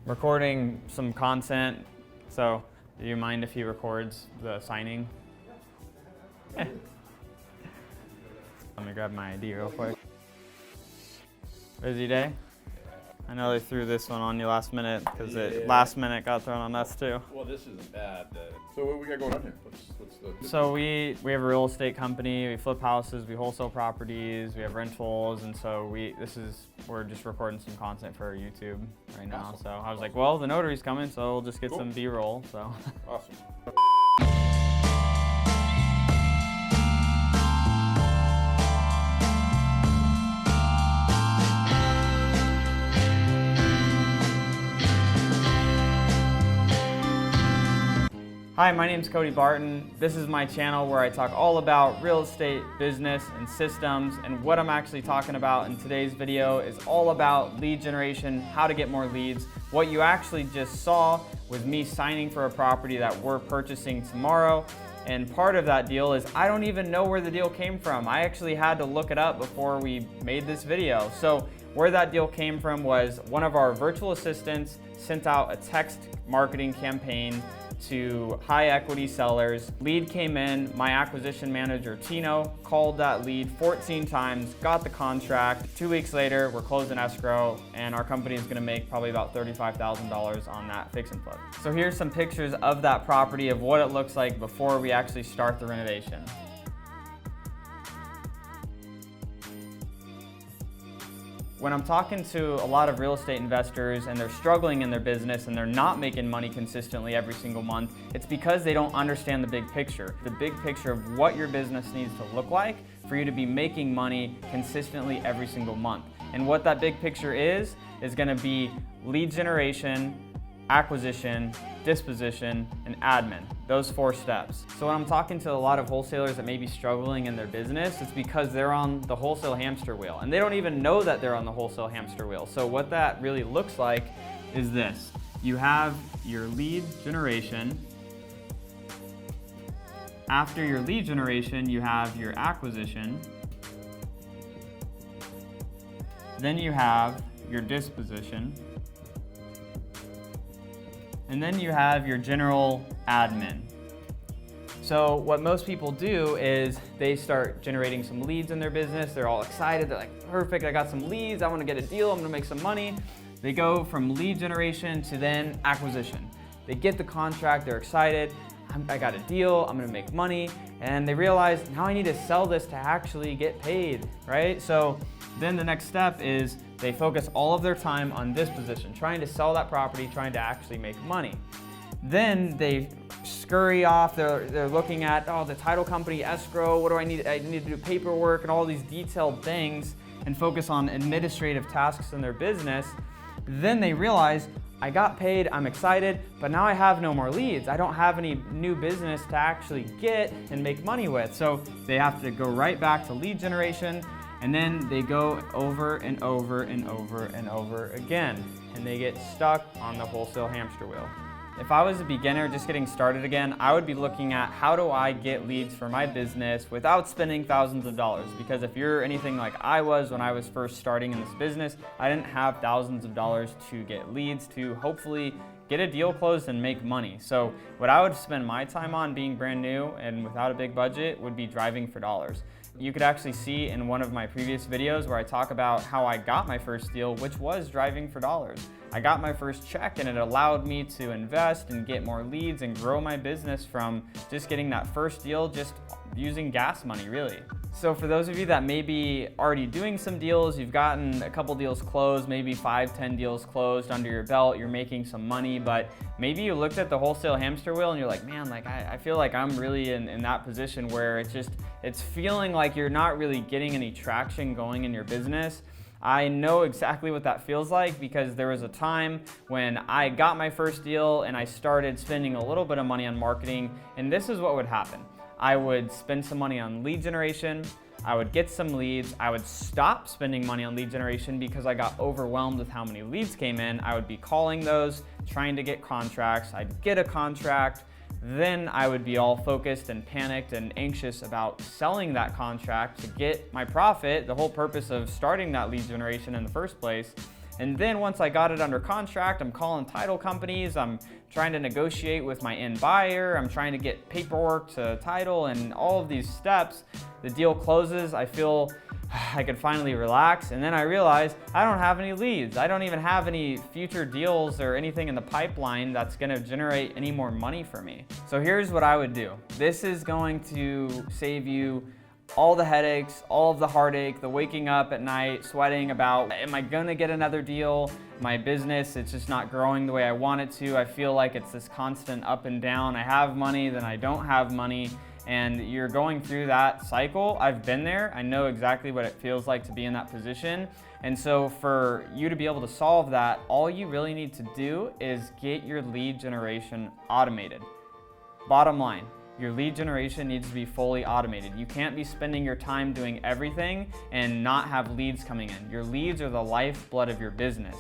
recording some content. So, do you mind if he records the signing? Let me grab my ID real quick. Busy day? I know they threw this one on you last minute because it last minute got thrown on us too. Well, this isn't bad. So what we got going on here? What's the... So we have a real estate company. We flip houses. We wholesale properties. We have rentals, and so we're just recording some content for our YouTube right now. Awesome. So I was like, well, the notary's coming, so we'll just get some B-roll. So. Awesome. Hi, my name's Cody Barton. This is my channel where I talk all about real estate, business, and systems. And what I'm actually talking about in today's video is all about lead generation, how to get more leads. What you actually just saw was me signing for a property that we're purchasing tomorrow. And part of that deal is I don't even know where the deal came from. I actually had to look it up before we made this video. So where that deal came from was one of our virtual assistants sent out a text marketing campaign to high equity sellers. Lead came in, my acquisition manager Tino called that lead 14 times, got the contract. 2 weeks later, we're closing escrow and our company is gonna make probably about $35,000 on that fix and flip. So here's some pictures of that property of what it looks like before we actually start the renovation. When I'm talking to a lot of real estate investors and they're struggling in their business and they're not making money consistently every single month, it's because they don't understand the big picture. The big picture of what your business needs to look like for you to be making money consistently every single month. And what that big picture is gonna be lead generation, acquisition, disposition, and admin. Those 4 steps. So when I'm talking to a lot of wholesalers that may be struggling in their business, it's because they're on the wholesale hamster wheel and they don't even know that they're on the wholesale hamster wheel. So what that really looks like is this. You have your lead generation. After your lead generation, you have your acquisition. Then you have your disposition. And then you have your general admin. So what most people do is they start generating some leads in their business. They're all excited. They're like, perfect, I got some leads. I want to get a deal. I'm going to make some money. They go from lead generation to then acquisition. They get the contract. They're excited. I got a deal. I'm going to make money. And they realize now I need to sell this to actually get paid, right? So then the next step is they focus all of their time on disposition, trying to sell that property, trying to actually make money. Then they scurry off, they're looking at, oh, the title company, escrow, what do I need? I need to do paperwork and all these detailed things and focus on administrative tasks in their business. Then they realize, I got paid, I'm excited, but now I have no more leads. I don't have any new business to actually get and make money with. So they have to go right back to lead generation. And then they go over and over and over and over again, and they get stuck on the wholesale hamster wheel. If I was a beginner just getting started again, I would be looking at how do I get leads for my business without spending thousands of dollars? Because if you're anything like I was when I was first starting in this business, I didn't have thousands of dollars to get leads to hopefully get a deal closed and make money. So what I would spend my time on being brand new and without a big budget would be driving for dollars. You could actually see in one of my previous videos where I talk about how I got my first deal, which was driving for dollars. I got my first check and it allowed me to invest and get more leads and grow my business from just getting that first deal, just using gas money, really. So for those of you that may be already doing some deals, you've gotten a couple deals closed, maybe 5, 10 deals closed under your belt, you're making some money, but maybe you looked at the wholesale hamster wheel and you're like, man, like I feel like I'm really in that position where it's feeling like you're not really getting any traction going in your business. I know exactly what that feels like because there was a time when I got my first deal and I started spending a little bit of money on marketing, and this is what would happen. I would spend some money on lead generation, I would get some leads, I would stop spending money on lead generation because I got overwhelmed with how many leads came in. I would be calling those, trying to get contracts, I'd get a contract, then I would be all focused and panicked and anxious about selling that contract to get my profit, the whole purpose of starting that lead generation in the first place. And then once I got it under contract, I'm calling title companies, I'm trying to negotiate with my end buyer, I'm trying to get paperwork to title and all of these steps. The deal closes, I feel I could finally relax, and then I realize I don't have any leads. I don't even have any future deals or anything in the pipeline that's gonna generate any more money for me. So here's what I would do. This is going to save you all the headaches, all of the heartache, the waking up at night, sweating about, am I gonna get another deal? My business, it's just not growing the way I want it to. I feel like it's this constant up and down. I have money, then I don't have money. And you're going through that cycle. I've been there. I know exactly what it feels like to be in that position. And so for you to be able to solve that, all you really need to do is get your lead generation automated. Bottom line, your lead generation needs to be fully automated. You can't be spending your time doing everything and not have leads coming in. Your leads are the lifeblood of your business.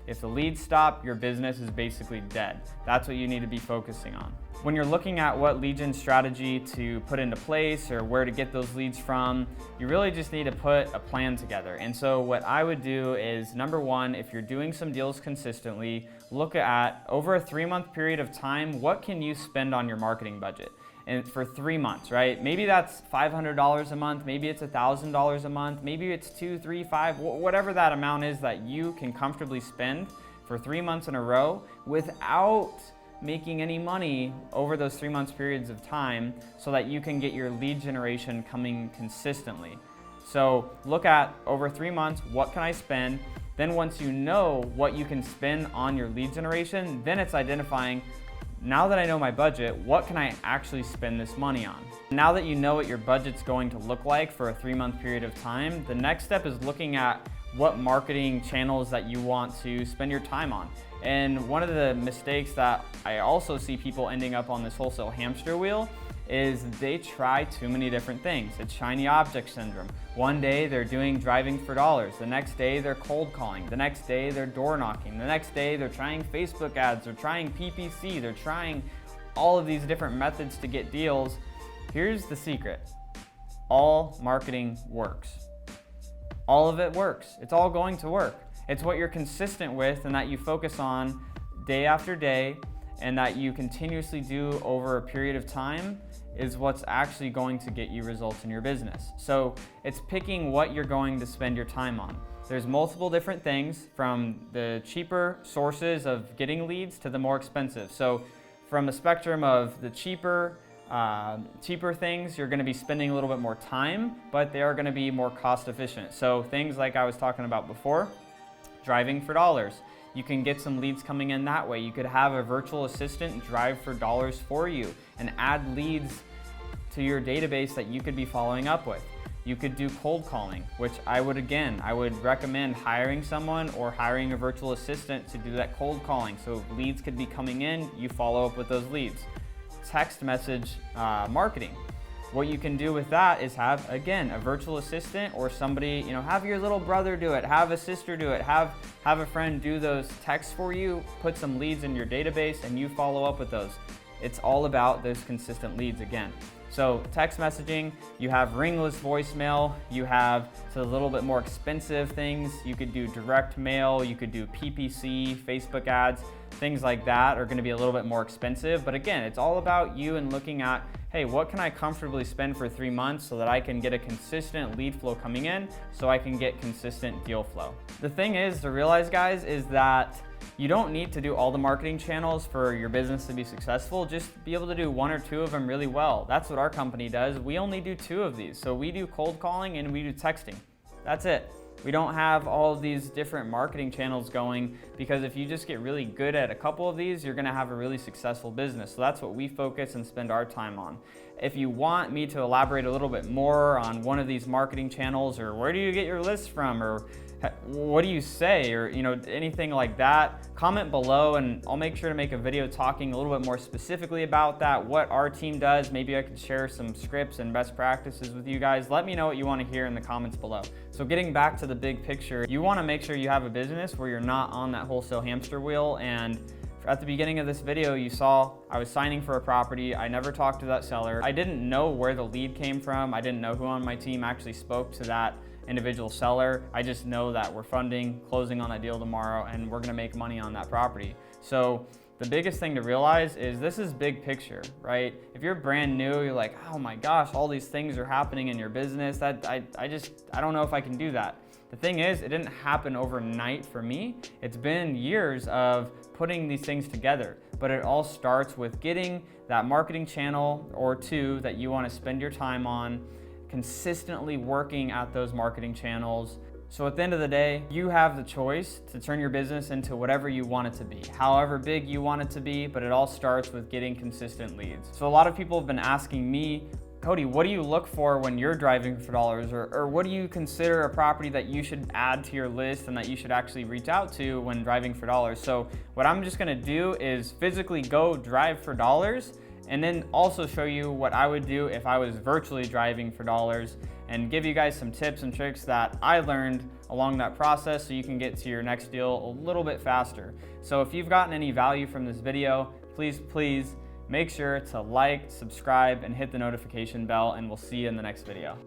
If the leads stop, your business is basically dead. That's what you need to be focusing on. When you're looking at what lead gen strategy to put into place or where to get those leads from, you really just need to put a plan together. And so what I would do is, number one, if you're doing some deals consistently, look at over a 3-month period of time, what can you spend on your marketing budget? And for 3 months, right? Maybe that's $500 a month, maybe it's $1,000 a month, maybe it's 2, 3, 5, whatever that amount is that you can comfortably spend for 3 months in a row without making any money over those 3 months periods of time, so that you can get your lead generation coming consistently. So look at over 3 months, what can I spend? Then once you know what you can spend on your lead generation, then it's identifying, now that I know my budget, what can I actually spend this money on? Now that you know what your budget's going to look like for a 3-month period of time, the next step is looking at what marketing channels that you want to spend your time on. And one of the mistakes that I also see people ending up on this wholesale hamster wheel is they try too many different things. It's shiny object syndrome. One day they're doing driving for dollars. The next day they're cold calling. The next day they're door knocking. The next day they're trying Facebook ads. They're trying PPC. They're trying all of these different methods to get deals. Here's the secret. All marketing works. All of it works. It's all going to work. It's what you're consistent with and that you focus on day after day and that you continuously do over a period of time is what's actually going to get you results in your business. So it's picking what you're going to spend your time on. There's multiple different things, from the cheaper sources of getting leads to the more expensive. So from a spectrum of the cheaper things, you're going to be spending a little bit more time, but they are going to be more cost efficient. So things like I was talking about before, driving for dollars. You can get some leads coming in that way. You could have a virtual assistant drive for dollars for you and add leads to your database that you could be following up with. You could do cold calling, which I would recommend hiring someone or hiring a virtual assistant to do that cold calling. So leads could be coming in, you follow up with those leads. Text message marketing. What you can do with that is have, again, a virtual assistant or somebody, have your little brother do it, have a sister do it, have a friend do those texts for you, put some leads in your database and you follow up with those. It's all about those consistent leads again. So text messaging, you have ringless voicemail, you have a little bit more expensive things. You could do direct mail, you could do PPC, Facebook ads, things like that are gonna be a little bit more expensive. But again, it's all about you and looking at, hey, what can I comfortably spend for 3 months so that I can get a consistent lead flow coming in so I can get consistent deal flow. The thing is to realize, guys, is that you don't need to do all the marketing channels for your business to be successful. Just be able to do 1 or 2 of them really well. That's what our company does. We only do 2 of these. So we do cold calling and we do texting. That's it. We don't have all of these different marketing channels going, because if you just get really good at a couple of these, you're gonna have a really successful business. So that's what we focus and spend our time on. If you want me to elaborate a little bit more on one of these marketing channels, or where do you get your lists from, or what do you say, or anything like that, comment below and I'll make sure to make a video talking a little bit more specifically about that, what our team does. Maybe I could share some scripts and best practices with you guys. Let me know what you want to hear in the comments below. So getting back to the big picture, you want to make sure you have a business where you're not on that wholesale hamster wheel. And at the beginning of this video, you saw I was signing for a property. I never talked to that seller. I didn't know where the lead came from. I didn't know who on my team actually spoke to that individual seller. I just know that we're funding, closing on that deal tomorrow, and we're gonna make money on that property. So the biggest thing to realize is this is big picture, right? If you're brand new, you're like, oh my gosh, all these things are happening in your business. I don't know if I can do that. The thing is, it didn't happen overnight for me. It's been years of putting these things together, but it all starts with getting that marketing channel or two that you want to spend your time on, consistently working at those marketing channels. So at the end of the day, you have the choice to turn your business into whatever you want it to be, however big you want it to be, but it all starts with getting consistent leads. So a lot of people have been asking me, Cody, what do you look for when you're driving for dollars? Or what do you consider a property that you should add to your list and that you should actually reach out to when driving for dollars? So what I'm just gonna do is physically go drive for dollars, and then also show you what I would do if I was virtually driving for dollars, and give you guys some tips and tricks that I learned along that process so you can get to your next deal a little bit faster. So if you've gotten any value from this video, please make sure to like, subscribe, and hit the notification bell, and we'll see you in the next video.